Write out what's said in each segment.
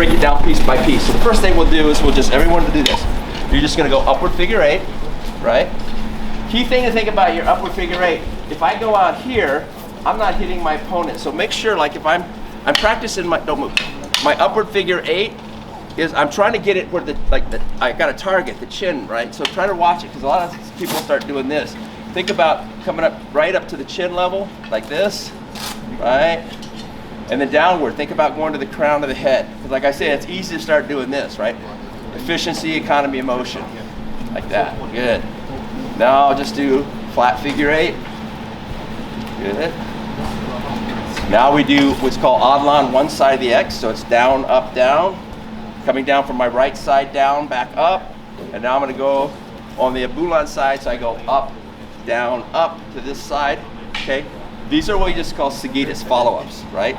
break it down piece by piece. So the first thing we'll do is everyone will do this. You're just gonna go upward figure 8, right? Key thing to think about your upward figure 8, if I go out here, I'm not hitting my opponent. So make sure, like if I'm practicing don't move. My upward figure 8 is I'm trying to get it where I got a target, the chin, right? So try to watch it, because a lot of people start doing this. Think about coming up right up to the chin level, like this, right? And then downward, think about going to the crown of the head. Because like I say, it's easy to start doing this, right? Efficiency, economy of motion, like that, good. Now I'll just do flat figure 8, good. Now we do what's called odd-lon one side of the X, so it's down, up, down. Coming down from my right side down, back up. And now I'm gonna go on the Abulon side, so I go up, down, up to this side, okay? These are what we just call Sagitas follow-ups, right?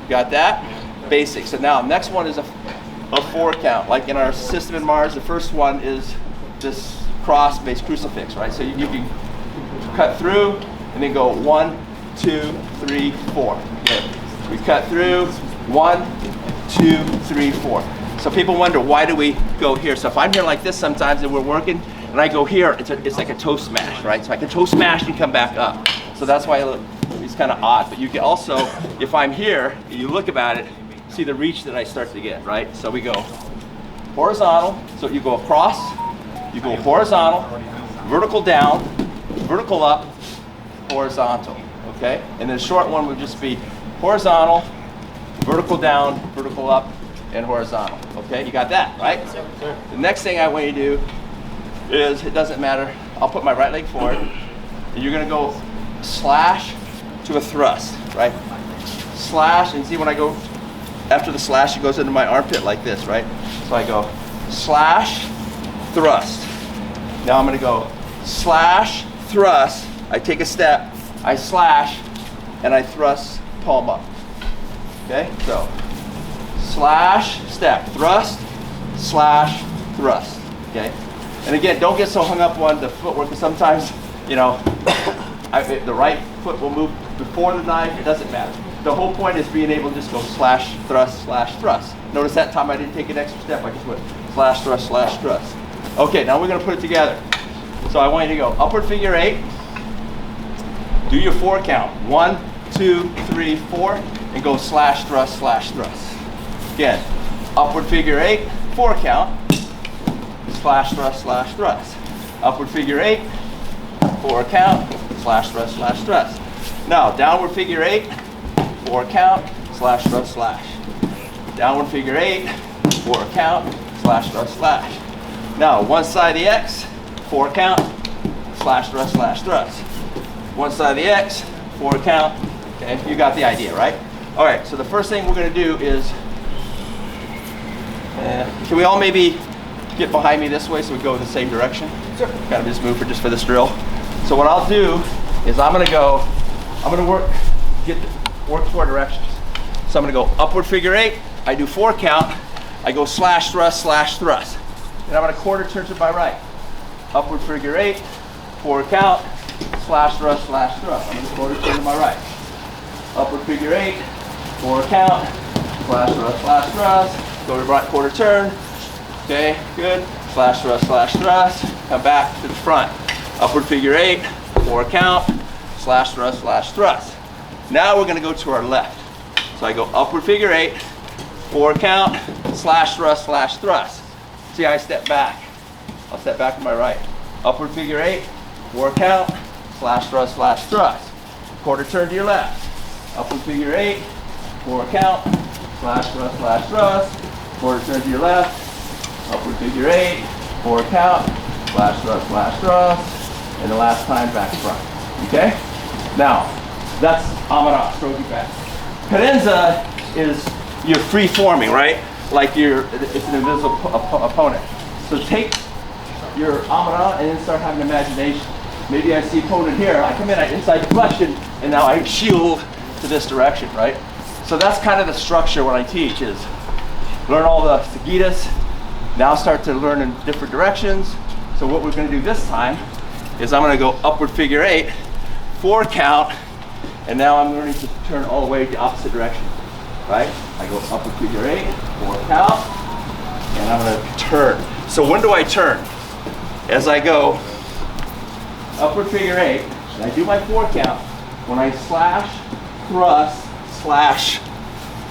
Got that? Basic. So now next one is a 4 count. Like in our system in Mars, the first one is this cross-based crucifix, right? So you can cut through and then go 1, 2, 3, 4. Okay. We cut through 1, 2, 3, 4. So people wonder, why do we go here? So if I'm here like this sometimes and we're working and I go here, it's like a toe smash, right? So I can toe smash and come back up. So that's why it's kind of odd. But you can also, if I'm here, and you look about it, see the reach that I start to get, right? So we go horizontal, so you go across, you go horizontal, vertical down, vertical up, horizontal, okay? And the short one would just be horizontal, vertical down, vertical up, and horizontal, okay? You got that, right? Sure. The next thing I want you to do is, it doesn't matter, I'll put my right leg forward, and you're gonna go slash to a thrust, right? Slash, and see when I go, after the slash, it goes into my armpit like this, right? So I go slash, thrust. Now I'm gonna go slash, thrust, I take a step, I slash, and I thrust palm up, okay? So, slash, step, thrust, slash, thrust, okay? And again, don't get so hung up on the footwork, because sometimes, you know, the right foot will move before the knife, it doesn't matter. The whole point is being able to just go slash, thrust, slash, thrust. Notice that time I didn't take an extra step, I just went slash, thrust, slash, thrust. Okay, now we're gonna put it together. So I want you to go upward figure 8, do your 4 count, 1, 2, 3, 4, and go slash, thrust, slash, thrust. Again, upward figure 8, 4 count, slash, thrust, slash, thrust. Upward figure 8, 4 count, slash, thrust, slash, thrust. Now, downward figure 8, 4 count, slash, thrust, slash. Downward figure 8, 4 count, slash, thrust, slash. Now, one side of the X, 4 count, slash, thrust, slash, thrust. One side of the X, 4 count. Okay, you got the idea, right? All right, so the first thing we're gonna do is, can we all maybe get behind me this way so we go in the same direction? Sure. Kind of just move for this drill. So what I'll do is I'm gonna work 4 directions. So I'm gonna go upward figure 8, I do 4 count, I go slash, thrust, slash, thrust. And I'm gonna quarter turn to my right. Upward figure 8, 4 count, slash, thrust, slash, thrust. I'm gonna quarter turn to my right. Upward figure 8, 4 count, slash, thrust, slash, thrust. Go to right quarter turn. Okay, good. Slash, thrust, slash, thrust. Come back to the front. Upward figure 8, 4 count, slash, thrust, slash, thrust. Now we're gonna go to our left. So I go upward figure 8, 4 count, slash, thrust, slash, thrust. See how I step back? I'll step back to my right. Upward figure 8, 4 count, slash, thrust, slash, thrust. Quarter turn to your left. Upward figure 8, 4 count, slash, thrust, slash, thrust. Quarter turn to your left. Upward figure 8, 4 count, slash, thrust, slash, thrust. And the last time back to front. Okay? Now, that's Amara, stroke it back. Cadenza is you're free forming, right? Like it's an invisible opponent. So take your Amara and then start having imagination. Maybe I see opponent here, I come in, I inside deflection, and now I shield to this direction, right? So that's kind of the structure when I teach is learn all the Sagitas, now start to learn in different directions. So what we're gonna do this time is I'm gonna go upward figure 8, 4 count, and now I'm learning to turn all the way the opposite direction, right? I go upward figure 8, 4 count, and I'm gonna turn. So when do I turn? As I go upward figure 8, and I do my 4 count, when I slash, thrust, slash,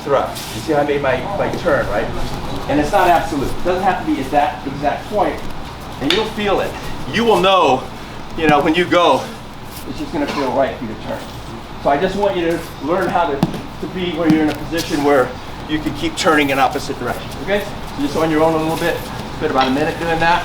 thrust. You see how I made my turn, right? And it's not absolute. It doesn't have to be at that exact point, and you'll feel it. You will know, when you go, it's just gonna feel right for you to turn. So I just want you to learn how to be where you're in a position where you can keep turning in opposite directions, okay? So just on your own a little bit, spend about a minute doing that.